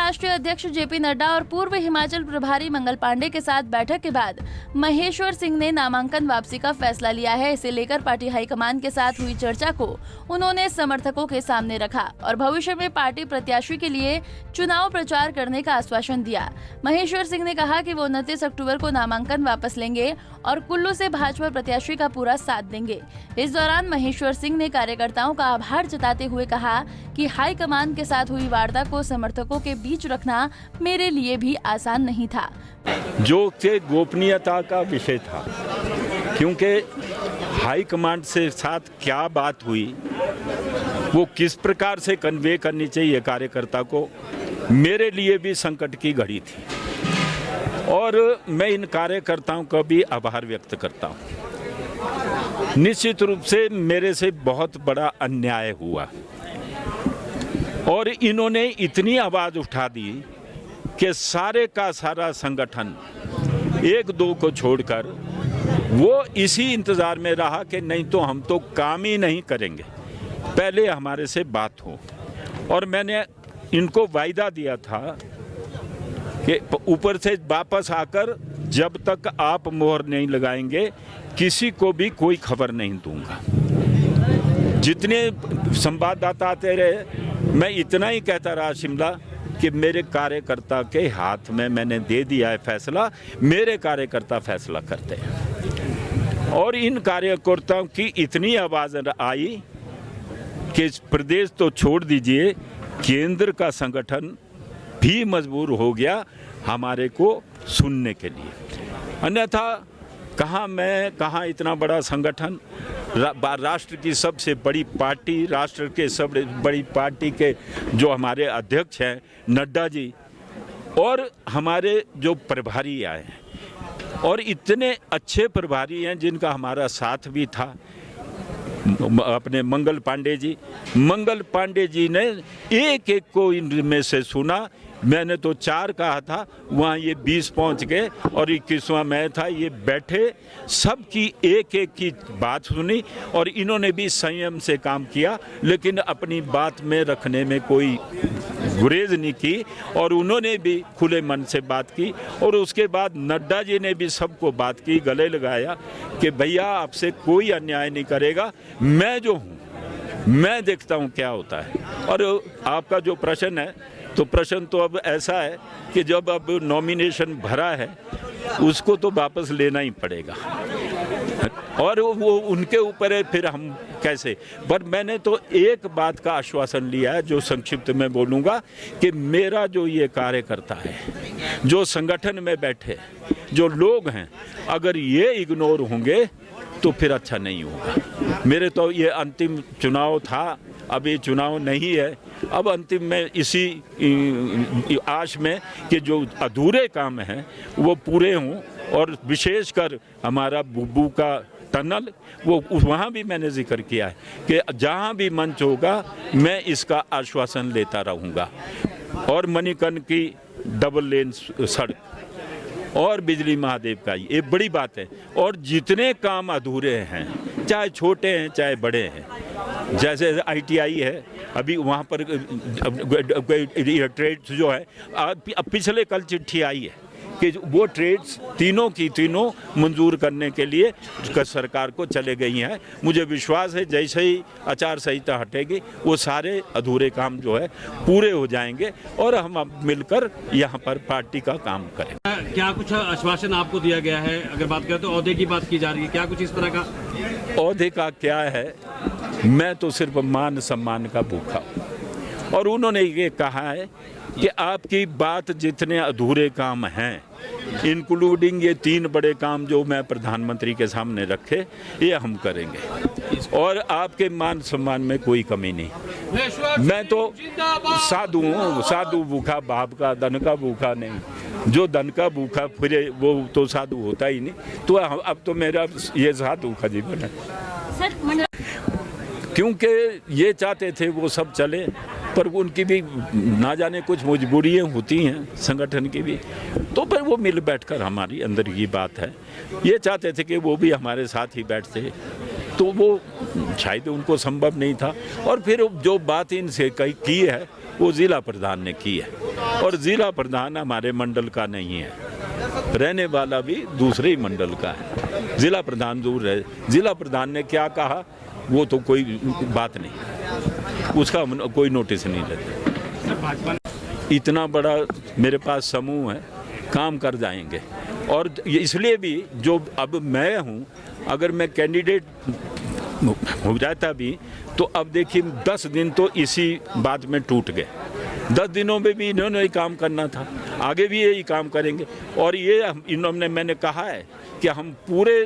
राष्ट्रीय अध्यक्ष जेपी नड्डा और पूर्व हिमाचल प्रभारी मंगल पांडे के साथ बैठक के बाद महेश्वर सिंह ने नामांकन वापसी का फैसला लिया है। इसे लेकर पार्टी हाईकमान के साथ हुई चर्चा को उन्होंने समर्थकों के सामने रखा और भविष्य में पार्टी प्रत्याशी के लिए चुनाव प्रचार करने का आश्वासन दिया। महेश्वर सिंह ने कहा कि वो 29 अक्टूबर को नामांकन वापस लेंगे और कुल्लू से भाजपा प्रत्याशी का पूरा साथ देंगे। इस दौरान महेश्वर सिंह ने कार्यकर्ताओं का आभार जताते हुए कहा कि हाईकमान के साथ हुई वार्ता को समर्थकों के बीच रखना मेरे लिए भी आसान नहीं था, जो कि गोपनीयता का विषय था, क्योंकि हाईकमान से साथ क्या बात हुई, वो किस प्रकार से कन्वे करनी चाहिए कार्यकर्ता को, मेरे लिए भी संकट की घड़ी थी और मैं इन कार्यकर्ताओं का भी आभार व्यक्त करता हूँ। निश्चित रूप से मेरे से बहुत बड़ा अन्याय हुआ और इन्होंने इतनी आवाज़ उठा दी कि सारे का सारा संगठन एक दो को छोड़कर वो इसी इंतज़ार में रहा कि नहीं तो हम तो काम ही नहीं करेंगे, पहले हमारे से बात हो। और मैंने इनको वायदा दिया था कि ऊपर से वापस आकर जब तक आप मोहर नहीं लगाएंगे किसी को भी कोई खबर नहीं दूंगा। जितने संवाददाता आते रहे मैं इतना ही कहता रहा शिमला कि मेरे कार्यकर्ता के हाथ में मैंने दे दिया है फैसला, मेरे कार्यकर्ता फैसला करते हैं। और इन कार्यकर्ताओं की इतनी आवाज़ आई कि प्रदेश तो छोड़ दीजिए, केंद्र का संगठन भी मजबूर हो गया हमारे को सुनने के लिए। अन्यथा कहाँ इतना बड़ा संगठन, राष्ट्र की सबसे बड़ी पार्टी, राष्ट्र के सबसे बड़ी पार्टी के जो हमारे अध्यक्ष हैं नड्डा जी और हमारे जो प्रभारी आए हैं और इतने अच्छे प्रभारी हैं जिनका हमारा साथ भी था, अपने मंगल पांडे जी ने एक एक को इनमें से सुना। मैंने तो 4 कहा था, वहाँ ये 20 पहुँच गए और 21वां मैं था। ये बैठे सबकी एक एक की बात सुनी और इन्होंने भी संयम से काम किया, लेकिन अपनी बात में रखने में कोई गुरेज नहीं की और उन्होंने भी खुले मन से बात की। और उसके बाद नड्डा जी ने भी सबको बात की, गले लगाया कि भैया आपसे कोई अन्याय नहीं करेगा, मैं जो हूँ मैं देखता हूँ क्या होता है। और आपका जो प्रश्न है तो प्रश्न तो अब ऐसा है कि जब अब नॉमिनेशन भरा है उसको तो वापस लेना ही पड़ेगा और वो उनके ऊपर है, फिर हम कैसे। पर मैंने तो एक बात का आश्वासन लिया है जो संक्षिप्त में बोलूँगा कि मेरा जो ये कार्यकर्ता है, जो संगठन में बैठे जो लोग हैं, अगर ये इग्नोर होंगे तो फिर अच्छा नहीं होगा। मेरे तो ये अंतिम चुनाव था, अब ये चुनाव नहीं है। अब अंतिम में इसी आश में कि जो अधूरे काम हैं वो पूरे हों और विशेषकर हमारा बुब्बू का टनल, वो वहाँ भी मैंने जिक्र किया है कि जहाँ भी मंच होगा मैं इसका आश्वासन लेता रहूँगा। और मणिकर्ण की डबल लेन सड़क और बिजली महादेव का ये बड़ी बात है। और जितने काम अधूरे हैं, चाहे छोटे हैं चाहे बड़े हैं, जैसे ITI है, अभी वहाँ पर ट्रेड्स जो है, पिछले कल चिट्ठी आई है कि वो ट्रेड्स तीनों की तीनों मंजूर करने के लिए सरकार को चले गई हैं। मुझे विश्वास है जैसे ही आचार संहिता हटेगी वो सारे अधूरे काम जो है पूरे हो जाएंगे और हम अब मिलकर यहाँ पर पार्टी का काम करें। क्या कुछ आश्वासन आपको दिया गया है? अगर बात करें तो ओहदे की बात की जा रही है, क्या कुछ इस तरह का? ओहदे का क्या है, मैं तो सिर्फ मान सम्मान का भूखा हूँ। और उन्होंने ये कहा है कि आपकी बात जितने अधूरे काम हैं, इंक्लूडिंग ये 3 बड़े काम जो मैं प्रधानमंत्री के सामने रखे, ये हम करेंगे और आपके मान सम्मान में कोई कमी नहीं। मैं तो साधु हूँ, साधु भूखा बाप का, धन का भूखा नहीं। जो धन का भूखा फिरे वो तो साधु होता ही नहीं। तो अब तो मेरा ये साधु का जीवन है, क्योंकि ये चाहते थे वो सब चले, पर उनकी भी ना जाने कुछ मजबूरियाँ होती हैं संगठन की भी, तो पर वो मिल बैठकर हमारी अंदर की बात है। ये चाहते थे कि वो भी हमारे साथ ही बैठते, तो वो शायद उनको संभव नहीं था। और फिर जो बात इनसे की है वो जिला प्रधान ने की है, और जिला प्रधान हमारे मंडल का नहीं है, रहने वाला भी दूसरे ही मंडल का है। जिला प्रधान दूर है, जिला प्रधान ने क्या कहा वो तो कोई बात नहीं, उसका कोई नोटिस नहीं लेते। इतना बड़ा मेरे पास समूह है, काम कर जाएंगे। और इसलिए भी जो अब मैं हूँ, अगर मैं कैंडिडेट हो जाता भी तो अब देखिए 10 दिन तो इसी बात में टूट गए। 10 दिनों में भी इन्होंने ही काम करना था, आगे भी यही काम करेंगे। और ये मैंने कहा है कि हम पूरे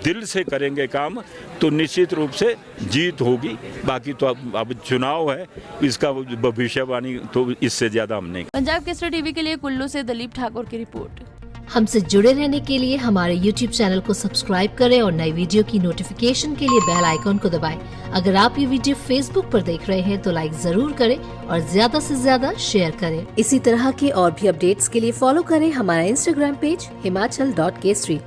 दिल से करेंगे काम, तो निश्चित रूप से जीत होगी। बाकी तो अब चुनाव है, इसका भविष्यवाणी तो इससे ज़्यादा हम नहीं। पंजाब केसरी टीवी के लिए कुल्लू से दिलीप ठाकुर की रिपोर्ट। हमसे जुड़े रहने के लिए हमारे YouTube चैनल को सब्सक्राइब करें और नई वीडियो की नोटिफिकेशन के लिए बेल आइकॉन को दबाएं। अगर आप ये वीडियो Facebook पर देख रहे हैं तो लाइक जरूर करें और ज्यादा से ज्यादा शेयर करें। इसी तरह के और भी अपडेट्स के लिए फॉलो करें हमारा Instagram पेज himachal.kesari।